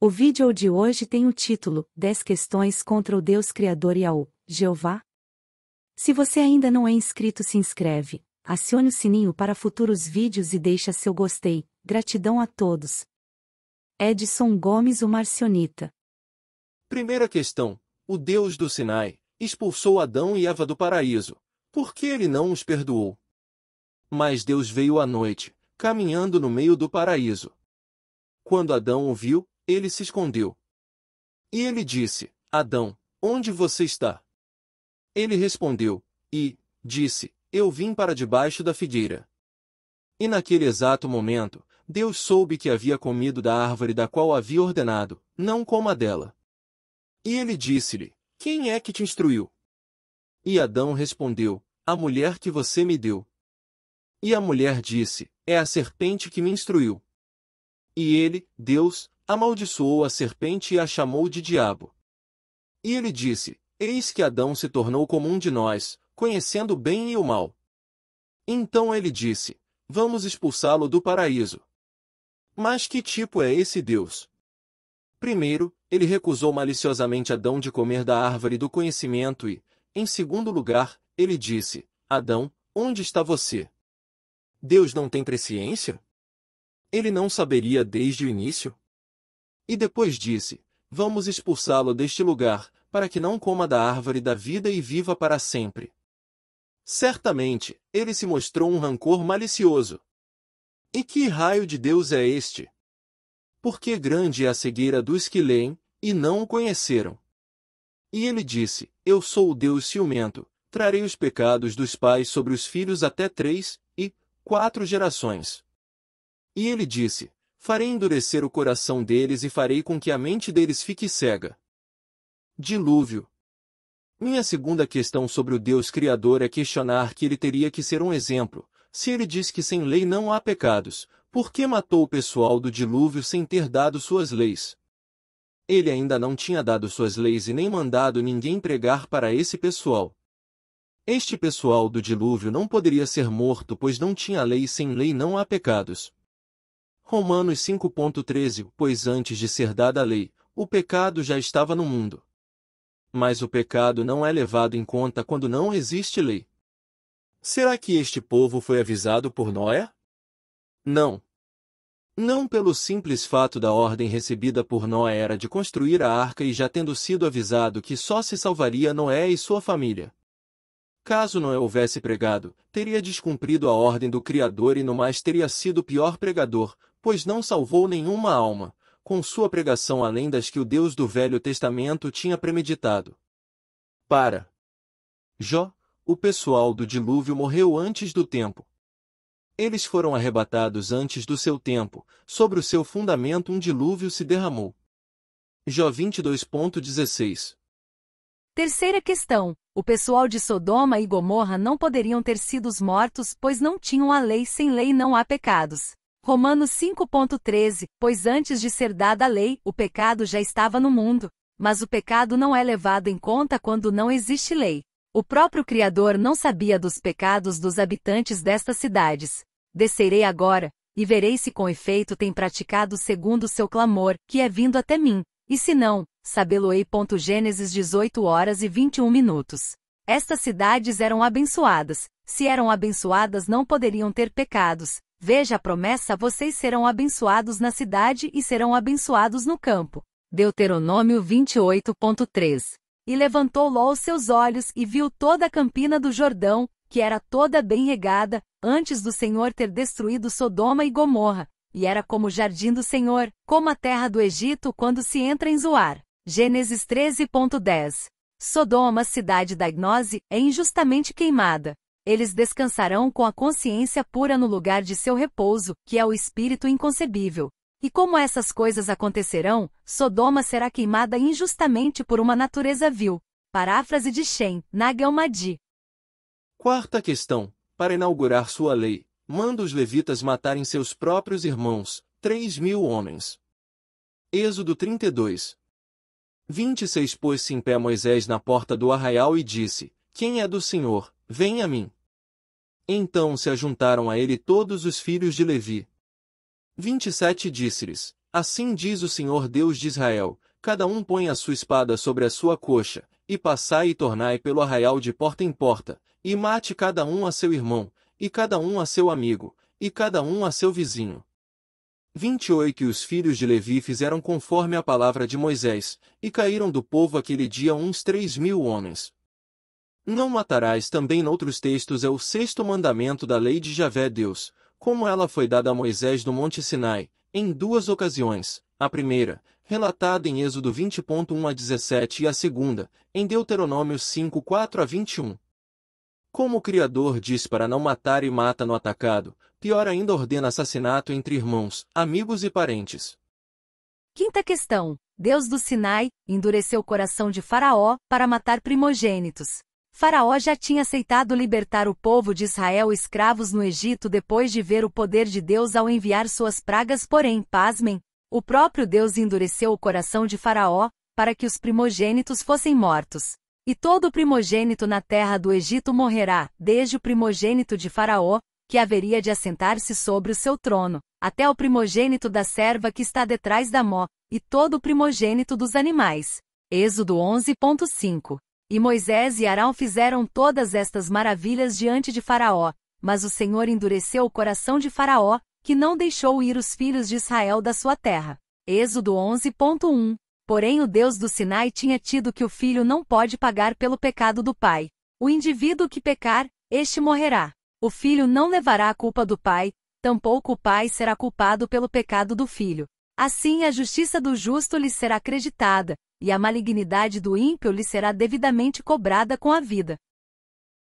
O vídeo de hoje tem o título 10 questões contra o Deus Criador Yahweh, Jeová. Se você ainda não é inscrito, se inscreve, acione o sininho para futuros vídeos e deixa seu gostei. Gratidão a todos. Edson Gomes, o Marcionita. Primeira questão. O Deus do Sinai expulsou Adão e Eva do paraíso. Por que ele não os perdoou? Mas Deus veio à noite, caminhando no meio do paraíso. Quando Adão o viu, ele se escondeu. E ele disse: Adão, onde você está? Ele respondeu, e disse: Eu vim para debaixo da figueira. E naquele exato momento, Deus soube que havia comido da árvore da qual havia ordenado: Não coma dela. E ele disse-lhe: Quem é que te instruiu? E Adão respondeu: A mulher que você me deu. E a mulher disse: É a serpente que me instruiu. E ele, Deus, amaldiçoou a serpente e a chamou de diabo. E ele disse: Eis que Adão se tornou como um de nós, conhecendo o bem e o mal. Então ele disse: Vamos expulsá-lo do paraíso. Mas que tipo é esse Deus? Primeiro, ele recusou maliciosamente Adão de comer da árvore do conhecimento e, em segundo lugar, ele disse: Adão, onde está você? Deus não tem presciência? Ele não saberia desde o início? E depois disse: Vamos expulsá-lo deste lugar, para que não coma da árvore da vida e viva para sempre. Certamente, ele se mostrou um rancor malicioso. E que raio de Deus é este? Porque grande é a cegueira dos que leem, e não o conheceram. E ele disse: Eu sou o Deus ciumento, trarei os pecados dos pais sobre os filhos até 3 e 4 gerações. E ele disse: Farei endurecer o coração deles e farei com que a mente deles fique cega. Dilúvio. Minha segunda questão sobre o Deus Criador é questionar que ele teria que ser um exemplo. Se ele diz que sem lei não há pecados, por que matou o pessoal do dilúvio sem ter dado suas leis? Ele ainda não tinha dado suas leis e nem mandado ninguém pregar para esse pessoal. Este pessoal do dilúvio não poderia ser morto, pois não tinha lei, e sem lei não há pecados. Romanos 5,13 Pois antes de ser dada a lei, o pecado já estava no mundo. Mas o pecado não é levado em conta quando não existe lei. Será que este povo foi avisado por Noé? Não. Não pelo simples fato da ordem recebida por Noé era de construir a arca e já tendo sido avisado que só se salvaria Noé e sua família. Caso Noé houvesse pregado, teria descumprido a ordem do Criador e no mais teria sido o pior pregador, pois não salvou nenhuma alma, com sua pregação além das que o Deus do Velho Testamento tinha premeditado. Para Jó, o pessoal do dilúvio morreu antes do tempo. Eles foram arrebatados antes do seu tempo, sobre o seu fundamento um dilúvio se derramou. Jó 22,16. Terceira questão. O pessoal de Sodoma e Gomorra não poderiam ter sido mortos, pois não tinham a lei, sem lei não há pecados. Romanos 5,13 Pois antes de ser dada a lei, o pecado já estava no mundo. Mas o pecado não é levado em conta quando não existe lei. O próprio Criador não sabia dos pecados dos habitantes destas cidades. Descerei agora, e verei se com efeito tem praticado segundo o seu clamor, que é vindo até mim. E se não, sabê-lo-ei. Gênesis 18h21. Estas cidades eram abençoadas. Se eram abençoadas, não poderiam ter pecados. Veja a promessa: vocês serão abençoados na cidade e serão abençoados no campo. Deuteronômio 28,3. E levantou Ló os seus olhos e viu toda a campina do Jordão, que era toda bem regada, antes do Senhor ter destruído Sodoma e Gomorra. E era como o jardim do Senhor, como a terra do Egito quando se entra em Zoar. Gênesis 13,10. Sodoma, cidade da gnose, é injustamente queimada. Eles descansarão com a consciência pura no lugar de seu repouso, que é o espírito inconcebível. E como essas coisas acontecerão, Sodoma será queimada injustamente por uma natureza vil. Paráfrase de Shem, Nag Hammadi. Quarta questão. Para inaugurar sua lei, manda os levitas matarem seus próprios irmãos, 3.000 homens. Êxodo 32. 26 Pôs-se em pé Moisés na porta do arraial e disse: Quem é do Senhor, vem a mim. Então se ajuntaram a ele todos os filhos de Levi. 27 Disse-lhes: Assim diz o Senhor Deus de Israel, cada um põe a sua espada sobre a sua coxa, e passai e tornai pelo arraial de porta em porta, e mate cada um a seu irmão, e cada um a seu amigo, e cada um a seu vizinho. 28 E os filhos de Levi fizeram conforme a palavra de Moisés, e caíram do povo aquele dia uns 3.000 homens. Não matarás também noutros textos é o sexto mandamento da lei de Javé Deus, como ela foi dada a Moisés no Monte Sinai, em duas ocasiões, a primeira, relatada em Êxodo 20.1 a 17 e a segunda, em Deuteronômio 5:4 a 21. Como o Criador diz para não matar e mata no atacado, pior ainda ordena assassinato entre irmãos, amigos e parentes. Quinta questão. Deus do Sinai endureceu o coração de Faraó para matar primogênitos. Faraó já tinha aceitado libertar o povo de Israel escravos no Egito depois de ver o poder de Deus ao enviar suas pragas, porém, pasmem, o próprio Deus endureceu o coração de Faraó, para que os primogênitos fossem mortos. E todo primogênito na terra do Egito morrerá, desde o primogênito de Faraó, que haveria de assentar-se sobre o seu trono, até o primogênito da serva que está detrás da mó, e todo o primogênito dos animais. Êxodo 11.5. E Moisés e Arão fizeram todas estas maravilhas diante de Faraó, mas o Senhor endureceu o coração de Faraó, que não deixou ir os filhos de Israel da sua terra. Êxodo 11.1. Porém o Deus do Sinai tinha tido que o filho não pode pagar pelo pecado do pai. O indivíduo que pecar, este morrerá. O filho não levará a culpa do pai, tampouco o pai será culpado pelo pecado do filho. Assim a justiça do justo lhe será acreditada, e a malignidade do ímpio lhe será devidamente cobrada com a vida.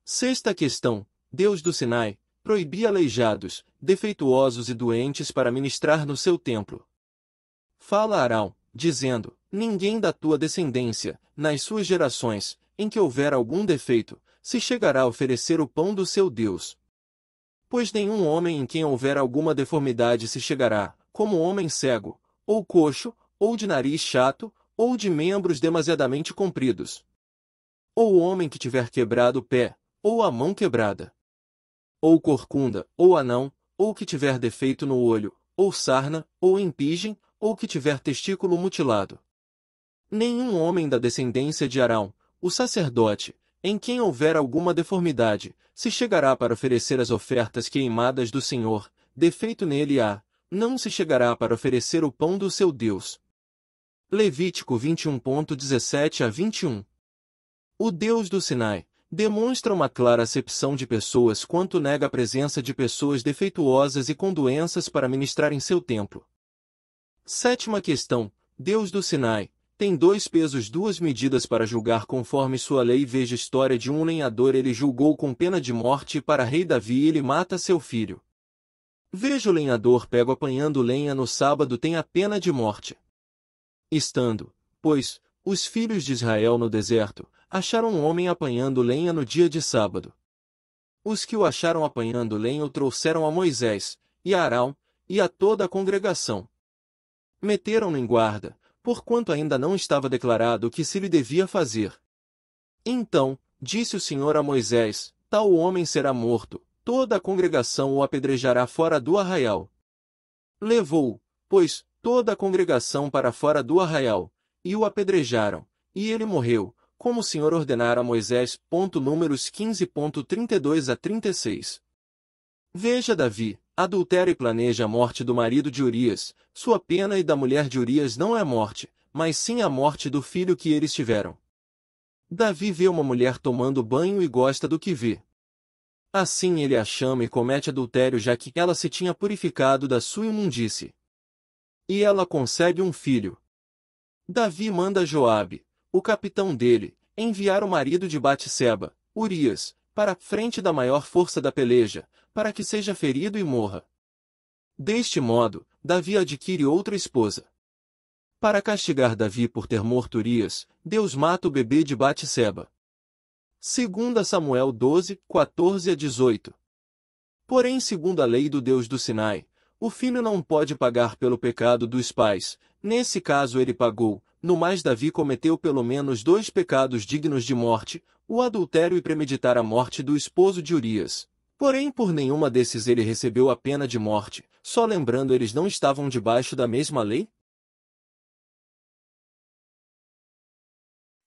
Sexta questão. Deus do Sinai proibia aleijados, defeituosos e doentes para ministrar no seu templo. Fala a Arão, dizendo: Ninguém da tua descendência, nas suas gerações, em que houver algum defeito, se chegará a oferecer o pão do seu Deus. Pois nenhum homem em quem houver alguma deformidade se chegará, como homem cego, ou coxo, ou de nariz chato, ou de membros demasiadamente compridos. Ou o homem que tiver quebrado o pé, ou a mão quebrada. Ou corcunda, ou anão, ou que tiver defeito no olho, ou sarna, ou empigem, ou que tiver testículo mutilado. Nenhum homem da descendência de Arão, o sacerdote, em quem houver alguma deformidade, se chegará para oferecer as ofertas queimadas do Senhor, defeito nele há, não se chegará para oferecer o pão do seu Deus. Levítico 21.17 a 21. O Deus do Sinai demonstra uma clara acepção de pessoas quanto nega a presença de pessoas defeituosas e com doenças para ministrar em seu templo. Sétima questão. Deus do Sinai tem 2 pesos 2 medidas para julgar conforme sua lei. Veja a história de um lenhador. Ele julgou com pena de morte e para rei Davi ele mata seu filho. Veja o lenhador pego apanhando lenha no sábado tem a pena de morte. Estando, pois, os filhos de Israel no deserto, acharam um homem apanhando lenha no dia de sábado. Os que o acharam apanhando lenha o trouxeram a Moisés, e a Arão, e a toda a congregação. Meteram-no em guarda, porquanto ainda não estava declarado o que se lhe devia fazer. Então, disse o Senhor a Moisés: Tal homem será morto, toda a congregação o apedrejará fora do arraial. Levou-o, pois, toda a congregação para fora do arraial, e o apedrejaram, e ele morreu, como o Senhor ordenara a Moisés. Números 15.32 a 36. Veja Davi, adultera e planeja a morte do marido de Urias. Sua pena e da mulher de Urias não é a morte, mas sim a morte do filho que eles tiveram. Davi vê uma mulher tomando banho e gosta do que vê. Assim ele a chama e comete adultério, já que ela se tinha purificado da sua imundície. E ela concebe um filho. Davi manda Joabe, o capitão dele, enviar o marido de Batseba, Urias, para a frente da maior força da peleja, para que seja ferido e morra. Deste modo, Davi adquire outra esposa. Para castigar Davi por ter morto Urias, Deus mata o bebê de Batseba. 2 Samuel 12, 14 a 18. Porém, segundo a lei do Deus do Sinai, o filho não pode pagar pelo pecado dos pais. Nesse caso ele pagou. No mais, Davi cometeu pelo menos 2 pecados dignos de morte, o adultério e premeditar a morte do esposo de Urias. Porém, por nenhuma desses ele recebeu a pena de morte, só lembrando, eles não estavam debaixo da mesma lei?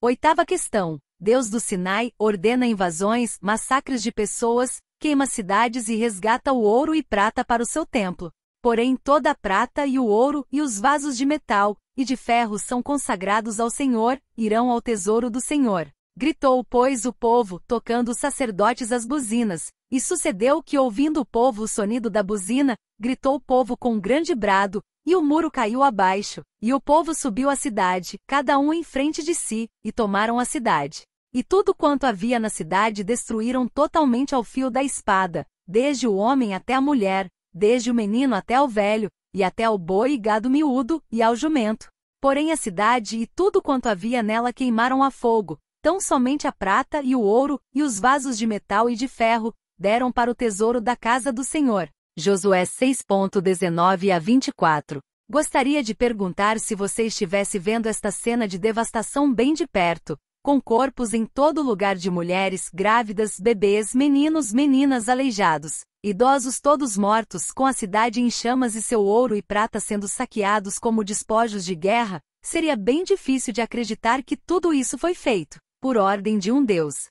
Oitava questão. Deus do Sinai ordena invasões, massacres de pessoas, queima cidades e resgata o ouro e prata para o seu templo. Porém, toda a prata e o ouro e os vasos de metal e de ferro são consagrados ao Senhor, irão ao tesouro do Senhor. Gritou, pois, o povo, tocando os sacerdotes as buzinas. E sucedeu que, ouvindo o povo o sonido da buzina, gritou o povo com um grande brado, e o muro caiu abaixo, e o povo subiu à cidade, cada um em frente de si, e tomaram a cidade. E tudo quanto havia na cidade destruíram totalmente ao fio da espada, desde o homem até a mulher, desde o menino até ao velho, e até ao boi e gado miúdo, e ao jumento. Porém a cidade e tudo quanto havia nela queimaram a fogo, tão somente a prata e o ouro, e os vasos de metal e de ferro, deram para o tesouro da casa do Senhor. Josué 6:19-24. Gostaria de perguntar se você estivesse vendo esta cena de devastação bem de perto, com corpos em todo lugar de mulheres, grávidas, bebês, meninos, meninas aleijados, idosos todos mortos, com a cidade em chamas e seu ouro e prata sendo saqueados como despojos de guerra, seria bem difícil de acreditar que tudo isso foi feito por ordem de um Deus.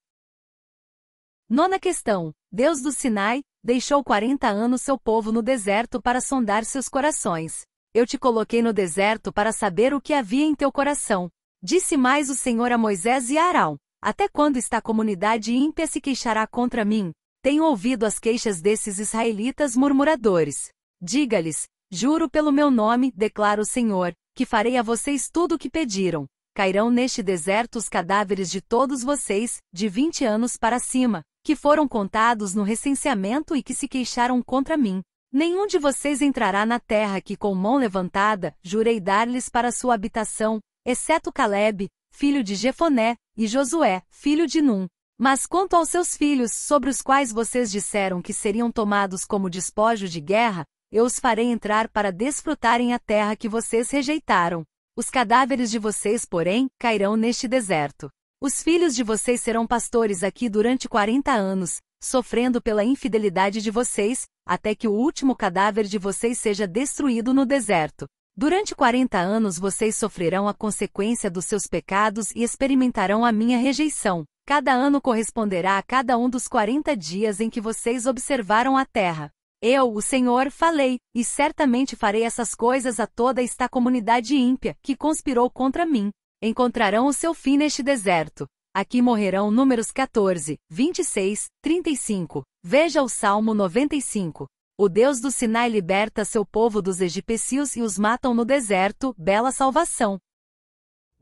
Nona questão. Deus do Sinai deixou 40 anos seu povo no deserto para sondar seus corações. Eu te coloquei no deserto para saber o que havia em teu coração. Disse mais o Senhor a Moisés e a Arão: até quando esta comunidade ímpia se queixará contra mim? Tenho ouvido as queixas desses israelitas murmuradores. Diga-lhes: juro pelo meu nome, declara o Senhor, que farei a vocês tudo o que pediram. Cairão neste deserto os cadáveres de todos vocês, de 20 anos para cima, que foram contados no recenseamento e que se queixaram contra mim. Nenhum de vocês entrará na terra que com mão levantada jurei dar-lhes para sua habitação, exceto Calebe, filho de Jefoné, e Josué, filho de Num. Mas quanto aos seus filhos, sobre os quais vocês disseram que seriam tomados como despojo de guerra, eu os farei entrar para desfrutarem a terra que vocês rejeitaram. Os cadáveres de vocês, porém, cairão neste deserto. Os filhos de vocês serão pastores aqui durante 40 anos, sofrendo pela infidelidade de vocês, até que o último cadáver de vocês seja destruído no deserto. Durante 40 anos vocês sofrerão a consequência dos seus pecados e experimentarão a minha rejeição. Cada ano corresponderá a cada um dos 40 dias em que vocês observaram a terra. Eu, o Senhor, falei, e certamente farei essas coisas a toda esta comunidade ímpia, que conspirou contra mim. Encontrarão o seu fim neste deserto. Aqui morrerão. Números 14, 26, 35. Veja o Salmo 95. O Deus do Sinai liberta seu povo dos egípcios e os matam no deserto, bela salvação.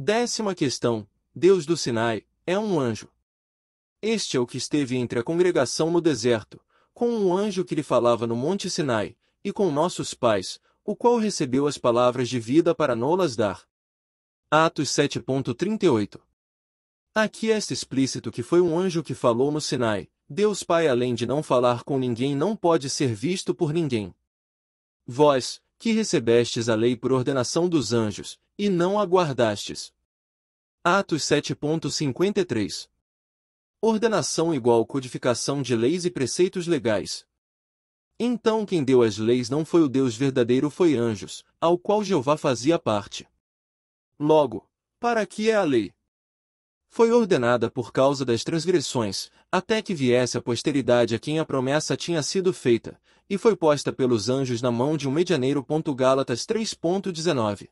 10ª questão. Deus do Sinai é um anjo. Este é o que esteve entre a congregação no deserto, com um anjo que lhe falava no monte Sinai, e com nossos pais, o qual recebeu as palavras de vida para nolas dar. Atos 7:38. Aqui está explícito que foi um anjo que falou no Sinai. Deus Pai, além de não falar com ninguém, não pode ser visto por ninguém. Vós, que recebestes a lei por ordenação dos anjos, e não a guardastes. Atos 7:53. Ordenação igual codificação de leis e preceitos legais. Então quem deu as leis não foi o Deus verdadeiro, foi anjos, ao qual Jeová fazia parte. Logo, para que é a lei? Foi ordenada por causa das transgressões, até que viesse a posteridade a quem a promessa tinha sido feita, e foi posta pelos anjos na mão de um medianeiro. Gálatas 3:19.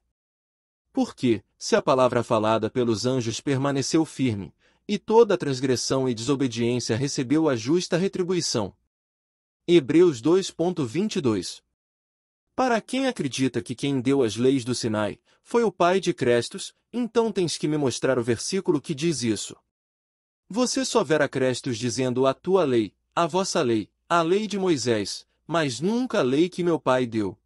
Porque, se a palavra falada pelos anjos permaneceu firme, e toda a transgressão e desobediência recebeu a justa retribuição. Hebreus 2:22. Para quem acredita que quem deu as leis do Sinai foi o pai de Crestos, então tens que me mostrar o versículo que diz isso. Você só verá Crestos dizendo a tua lei, a vossa lei, a lei de Moisés, mas nunca a lei que meu pai deu.